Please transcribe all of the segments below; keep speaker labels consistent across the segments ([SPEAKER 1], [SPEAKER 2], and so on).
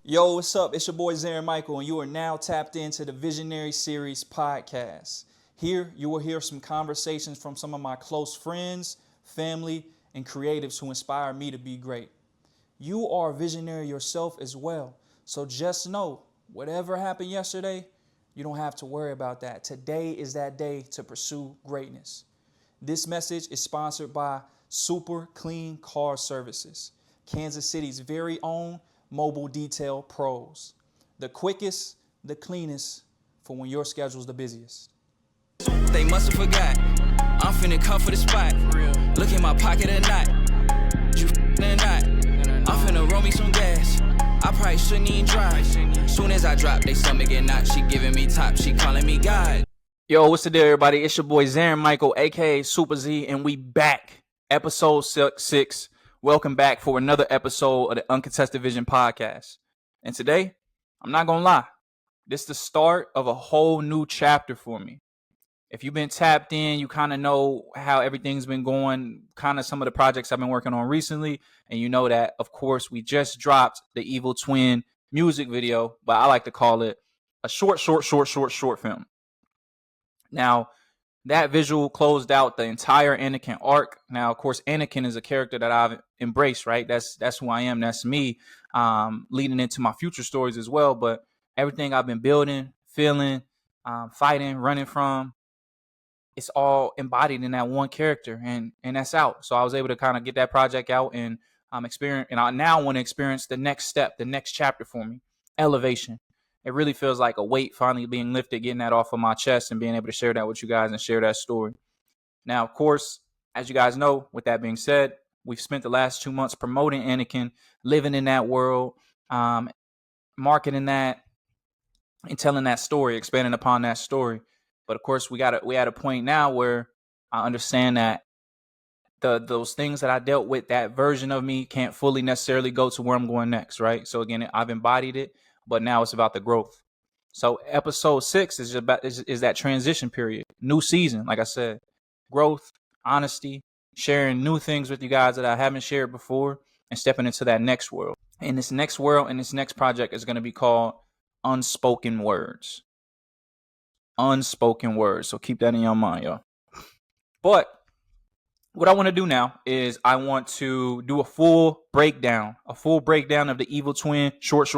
[SPEAKER 1] Yo, what's up? It's your boy Zarin Michael, and you are now tapped into the Visionary Series podcast. Here, you will hear some conversations from some of my close friends, family, and creatives who inspire me to be great. You are a visionary yourself as well, so just know, whatever happened yesterday, you don't have to worry about that. Today is that day to pursue greatness. This message is sponsored by Super Clean Car Services, Kansas City's very own mobile detail pros. The quickest, the cleanest for when your schedule's the busiest.
[SPEAKER 2] They must have forgot. I'm finna come for the spot. Look in my pocket or not. You or not. I'm finna roll me some gas. I probably shouldn't even drive. Soon as I drop, they stomach get knocked. She giving me top, she calling me God.
[SPEAKER 1] Yo, what's the deal, everybody? It's your boy Zarin Michael, aka Super Z, and we back. Episode 6. Welcome back for another episode of the Uncontested Vision Podcast. And today, I'm not gonna lie, this is the start of a whole new chapter for me. If you've been tapped in, you kind of know how everything's been going, kind of some of the projects I've been working on recently. And you know that, of course, we just dropped the Evil Twin music video, but I like to call it a short film. Now, that visual closed out the entire Anakin arc. Now, of course, Anakin is a character that I've embraced, right? That's who I am. That's me, leading into my future stories as well. But everything I've been building, feeling, fighting, running from, it's all embodied in that one character, and that's out. So I was able to kind of get that project out and experience, and I now want to experience the next step, the next chapter for me, elevation. It really feels like a weight finally being lifted, getting that off of my chest and being able to share that with you guys and share that story. Now, of course, as you guys know, with that being said, we've spent the last 2 months promoting Anakin, living in that world, marketing that, and telling that story, expanding upon that story. But of course, we at a point now where I understand that those things that I dealt with, that version of me, can't fully necessarily go to where I'm going next, right? So again, I've embodied it, but now it's about the growth. So episode 6 is that transition period, new season. Like I said, growth, honesty, sharing new things with you guys that I haven't shared before, and stepping into that next world. And this next world and this next project is going to be called Unspoken Words. Unspoken Words. So keep that in your mind, y'all. But what I want to do now is I want to do a full breakdown of the Evil Twin short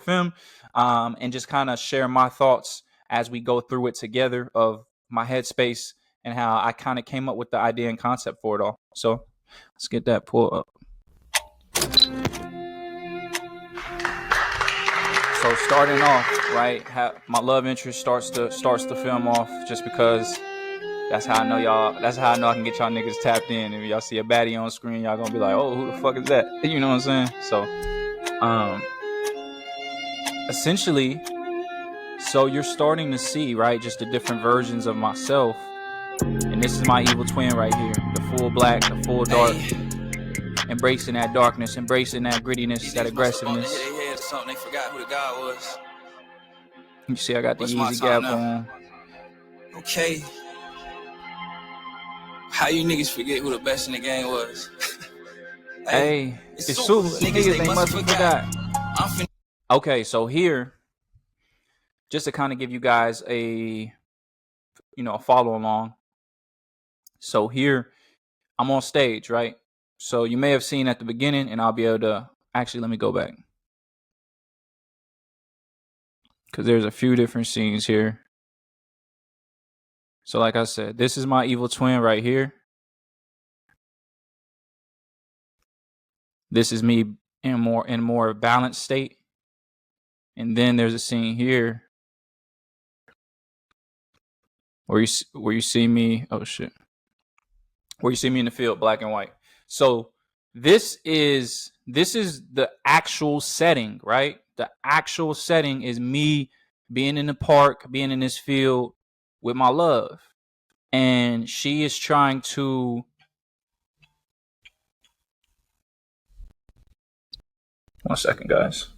[SPEAKER 1] film, and just kind of share my thoughts as we go through it together of my headspace and how I kind of came up with the idea and concept for it all. So let's get that pulled up. So starting off, right, my love interest starts the film off, just because that's how I know y'all. That's how I know I can get y'all niggas tapped in. If y'all see a baddie on screen, y'all gonna be like, "Oh, who the fuck is that?" You know what I'm saying? So, essentially, so you're starting to see, right, just the different versions of myself. And this is my evil twin right here, the full black, the full dark, embracing that darkness, embracing that grittiness, that aggressiveness.
[SPEAKER 2] They forgot who the God was.
[SPEAKER 1] You see, I got the easy gap on.
[SPEAKER 2] Okay. How you niggas forget who the best in the game was?
[SPEAKER 1] Hey, it's super. Niggas, they must have forgot. Okay, so here, just to kind of give you guys a follow along. So here, I'm on stage, right? So you may have seen at the beginning, and I'll be able to, actually, let me go back, because there's a few different scenes here. So like I said, this is my evil twin right here. This is me in more balanced state. And then there's a scene here where you see me, oh shit. Where you see me in the field, black and white. So this is the actual setting, right? The actual setting is me being in the park, being in this field with my love. And she is trying to one second, guys.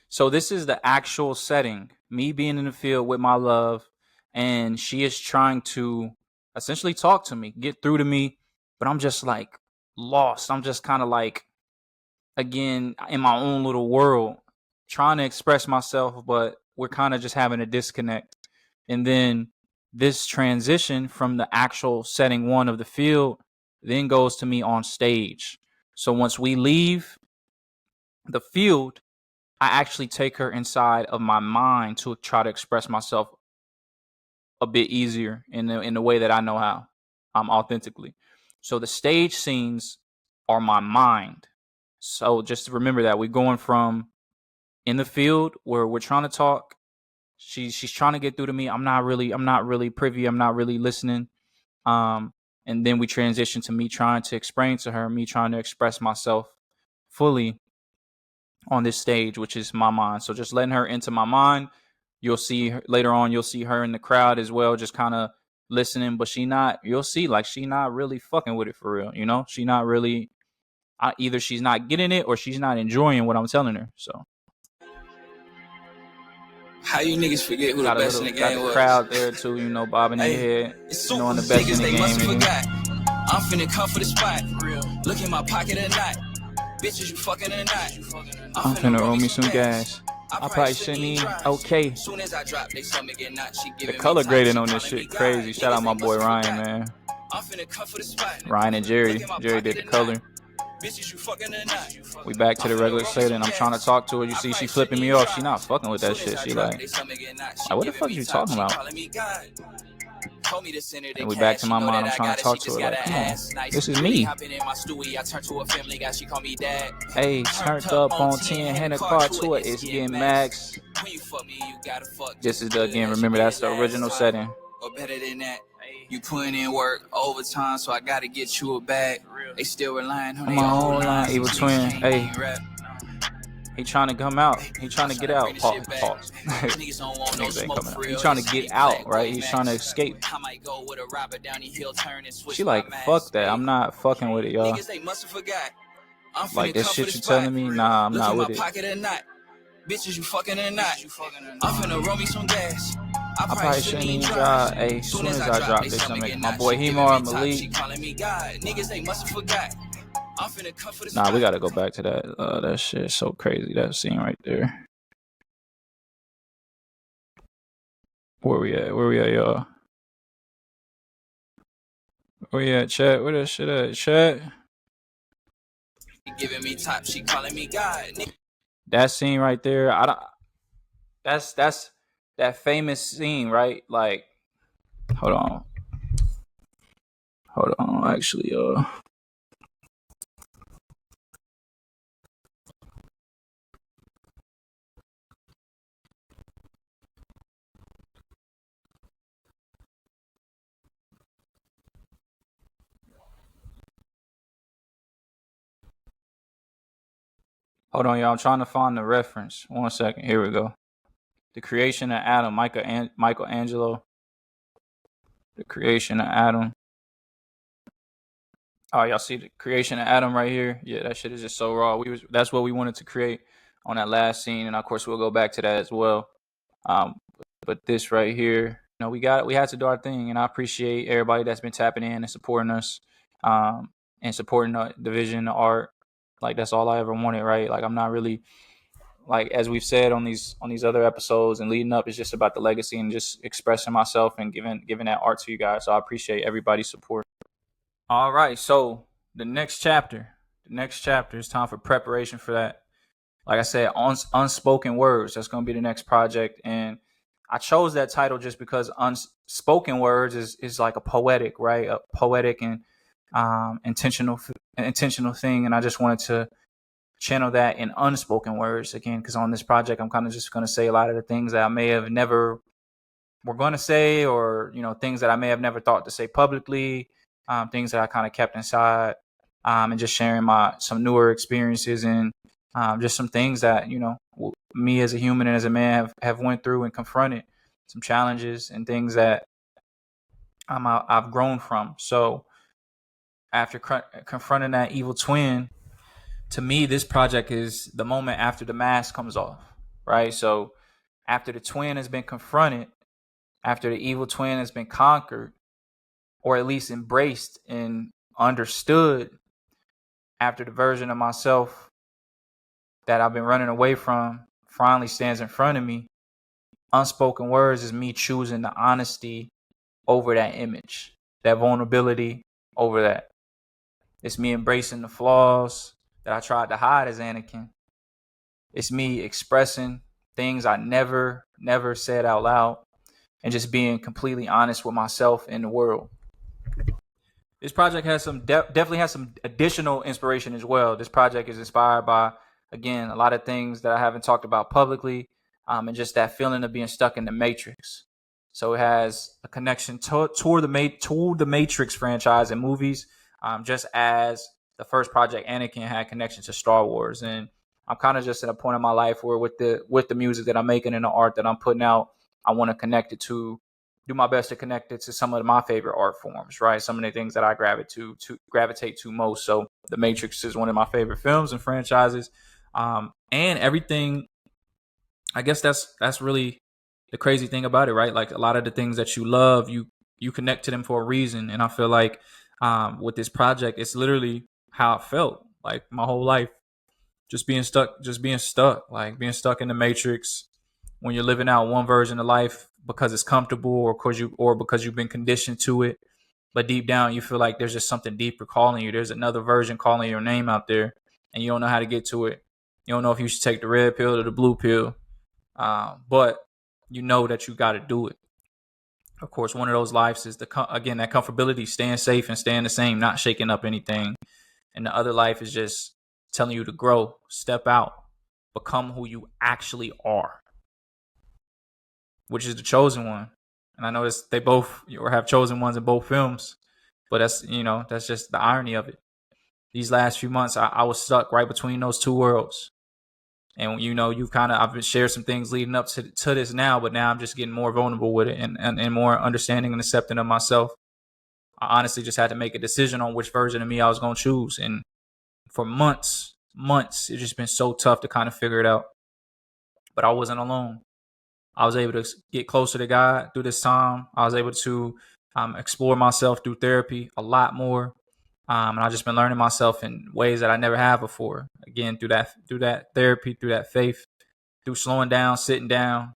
[SPEAKER 1] So this is the actual setting, me being in the field with my love, and she is trying to essentially talk to me, get through to me, but I'm just like, lost. I'm just kind of like, again, in my own little world, trying to express myself, but we're kind of just having a disconnect. And then this transition from the actual setting one of the field then goes to me on stage. So once we leave the field, I actually take her inside of my mind to try to express myself a bit easier in the way that I know how, authentically. So the stage scenes are my mind. So just remember that we're going from in the field where we're trying to talk. She's trying to get through to me. I'm not really privy. I'm not really listening. And then we transition to me trying to explain to her, me trying to express myself fully on this stage, which is my mind. So just letting her into my mind. You'll see her, later on, you'll see her in the crowd as well, just kind of listening, but you'll see like she not really fucking with it for real. You know, she not really, either she's not getting it or she's not enjoying what I'm telling her. So
[SPEAKER 2] how you niggas forget who the best in the game
[SPEAKER 1] got the
[SPEAKER 2] was?
[SPEAKER 1] crowd there too, you know, bobbing their head, knowing the best in the game.
[SPEAKER 2] I'm finna come for the spot. Look in my pocket or not. Bitches, you fucking or not.
[SPEAKER 1] I'm finna roll me some gas. I probably shouldn't even. Okay.
[SPEAKER 2] Soon as I drop, they saw me get knocked.
[SPEAKER 1] The color grading on this shit crazy. Shout out my boy Ryan, man. Ryan and Jerry. Jerry did the color. We back to the regular setting. I'm trying to talk to her. You see, she flipping me off. She not fucking with that shit. She like what the fuck are you talking about? And we back to my mind. I'm trying to talk to her. Like, come on, this is me. Hey, turned up on 10, hand a car to it. It's getting max. This is the, again, remember that's the original setting.
[SPEAKER 2] Or better than that, you putting in work overtime, so I gotta get you a bag. They still relying on
[SPEAKER 1] my own line. Evil twin. Hey. He trying to come out. He trying to get out. Pause. Niggas ain't coming out. He trying to get out, right? He's trying to escape. She like, fuck that. I'm not fucking with it, y'all. Like, this shit you telling me? Nah, I'm not with it.
[SPEAKER 2] Bitches, you fucking or not. I'm finna roll me some gas.
[SPEAKER 1] I probably shouldn't even drive. Hey, as soon as I drop this, I'm making my boy Hemar Malik. Nah, we gotta go back to that. That shit is so crazy. That scene right there. Where we at, y'all? Where we at, chat? Where that shit at, chat?
[SPEAKER 2] Giving me top, she calling me God.
[SPEAKER 1] That scene right there, that's that famous scene, right? Like, hold on, actually, hold on, y'all. I'm trying to find the reference. 1 second. Here we go. The Creation of Adam, Michelangelo. The Creation of Adam. Oh, y'all see the Creation of Adam right here? Yeah, that shit is just so raw. That's what we wanted to create on that last scene, and of course we'll go back to that as well. But this right here, you know, we had to do our thing, and I appreciate everybody that's been tapping in and supporting us, and supporting the vision, the art. Like, that's all I ever wanted, right? Like, I'm not really, like, as we've said on these other episodes and leading up, it's just about the legacy and just expressing myself and giving that art to you guys. So I appreciate everybody's support. All right, so the next chapter is time for preparation for that. Like I said, Unspoken Words, that's going to be the next project. And I chose that title just because Unspoken Words is like a poetic, right? A poetic and intentional thing. And I just wanted to channel that in unspoken words again, because on this project, I'm kind of just going to say a lot of the things that I may have never were going to say, or, you know, things that I may have never thought to say publicly, things that I kind of kept inside, and just sharing some newer experiences and just some things that, you know, me as a human and as a man have went through and confronted, some challenges and things that I've grown from. So after confronting that evil twin, to me, this project is the moment after the mask comes off, right? So after the twin has been confronted, after the evil twin has been conquered, or at least embraced and understood, after the version of myself that I've been running away from finally stands in front of me, Unspoken Words is me choosing the honesty over that image, that vulnerability over that. It's me embracing the flaws that I tried to hide as Anakin. It's me expressing things I never said out loud and just being completely honest with myself and the world. This project has definitely has some additional inspiration as well. This project is inspired by, again, a lot of things that I haven't talked about publicly, and just that feeling of being stuck in the Matrix. So it has a connection to the Matrix franchise and movies, just as the first project Anakin had connection to Star Wars. And I'm kind of just at a point in my life where with the music that I'm making and the art that I'm putting out, I want to connect it to, do my best to connect it to some of my favorite art forms, right? Some of the things that I gravitate to most. So The Matrix is one of my favorite films and franchises, and everything. I guess that's really the crazy thing about it, right? Like a lot of the things that you love, you connect to them for a reason. And I feel like with this project, it's literally how it felt like my whole life, just being stuck like being stuck in the Matrix when you're living out one version of life because it's comfortable or because you've been conditioned to it. But deep down, you feel like there's just something deeper calling you. There's another version calling your name out there, and you don't know how to get to it. You don't know if you should take the red pill or the blue pill, but you know that you got to do it. Of course, one of those lives is that comfortability, staying safe and staying the same, not shaking up anything. And the other life is just telling you to grow, step out, become who you actually are, which is the chosen one. And I noticed they both have chosen ones in both films, but that's just the irony of it. These last few months, I was stuck right between those two worlds. And I've been shared some things leading up to this now, but now I'm just getting more vulnerable with it and more understanding and accepting of myself. I honestly just had to make a decision on which version of me I was going to choose. And for months, it's just been so tough to kind of figure it out. But I wasn't alone. I was able to get closer to God through this time. I was able to explore myself through therapy a lot more. And I've just been learning myself in ways that I never have before. Again, through that therapy, through that faith, through slowing down, sitting down,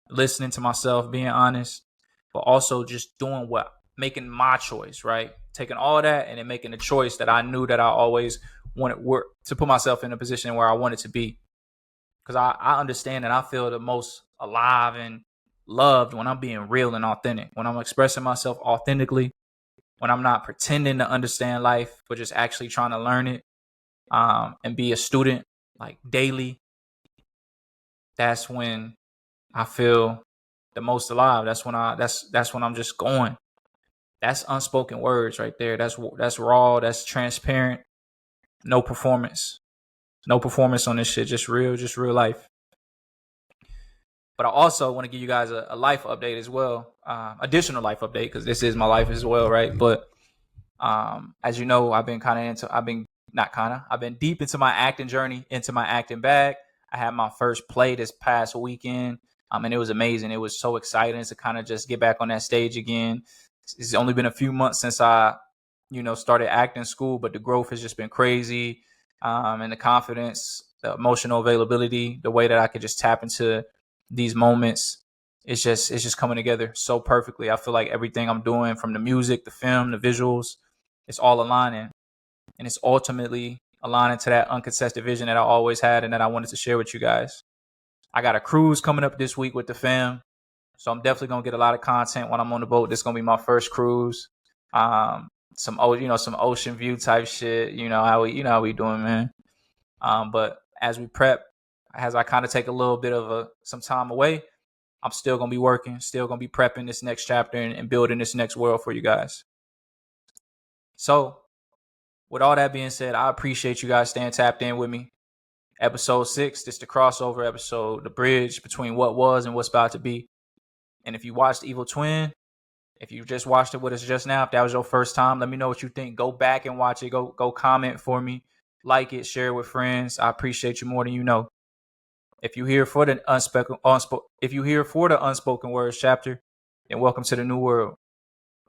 [SPEAKER 1] listening to myself, being honest, but also just making my choice, right? Taking all that and then making the choice that I knew that I always wanted to put myself in a position where I wanted to be. Because I understand and I feel the most alive and loved when I'm being real and authentic, when I'm expressing myself authentically, when I'm not pretending to understand life, but just actually trying to learn it, and be a student like daily. That's when I feel the most alive. That's when I'm just going. That's unspoken words right there. That's raw. That's transparent. No performance on this shit. Just real life. But I also want to give you guys a life update as well, additional life update, because this is my life as well, right? But as you know, I've been deep into my acting journey, into my acting bag. I had my first play this past weekend, and it was amazing. It was so exciting to kind of just get back on that stage again. It's only been a few months since I, started acting school, but the growth has just been crazy, and the confidence, the emotional availability, the way that I could just tap into these moments, it's just coming together so perfectly. I feel like everything I'm doing, from the music, the film, the visuals, it's all aligning, and it's ultimately aligning to that uncontested vision that I always had and that I wanted to share with you guys. I got a cruise coming up this week with the fam, so I'm definitely gonna get a lot of content when I'm on the boat. This is gonna be my first cruise. Some ocean view type shit. You know how we doing, man. But as we prep, as I kind of take a little bit of some time away, I'm still going to be working, still going to be prepping this next chapter and building this next world for you guys. So with all that being said, I appreciate you guys staying tapped in with me. Episode 6, this is the crossover episode, the bridge between what was and what's about to be. And if you watched Evil Twin, if you just watched it with us just now, if that was your first time, let me know what you think. Go back and watch it. Go comment for me. Like it, share it with friends. I appreciate you more than you know. If you're here for the unspoken words chapter, then welcome to the new world.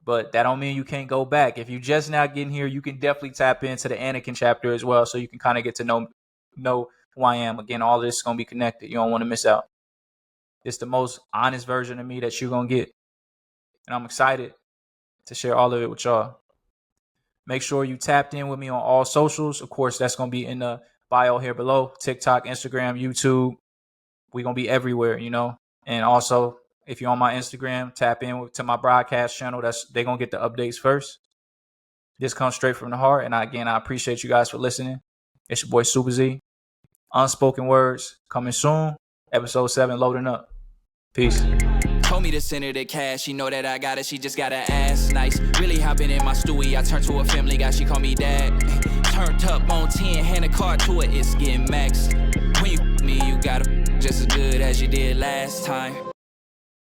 [SPEAKER 1] But that don't mean you can't go back. If you just now getting here, you can definitely tap into the Anakin chapter as well, so you can kind of get to know who I am. Again, all this is going to be connected. You don't want to miss out. It's the most honest version of me that you're going to get. And I'm excited to share all of it with y'all. Make sure you tapped in with me on all socials. Of course, that's going to be in the bio here below. TikTok, Instagram, YouTube. We're going to be everywhere, you know. And also, if you're on my Instagram, tap in to my broadcast channel. They're going to get the updates first. This comes straight from the heart. And I appreciate you guys for listening. It's your boy Super Z. Unspoken Words coming soon. Episode 7 loading up. Peace.
[SPEAKER 2] Told me to send her the cash, she know that I got it, she just got her ass nice. Really hopping in my S2E6, I turned to a family guy, she call me dad. Turned up on 10, hand a card to it, it's getting maxed. When you me, you gotta just as good as you did last time.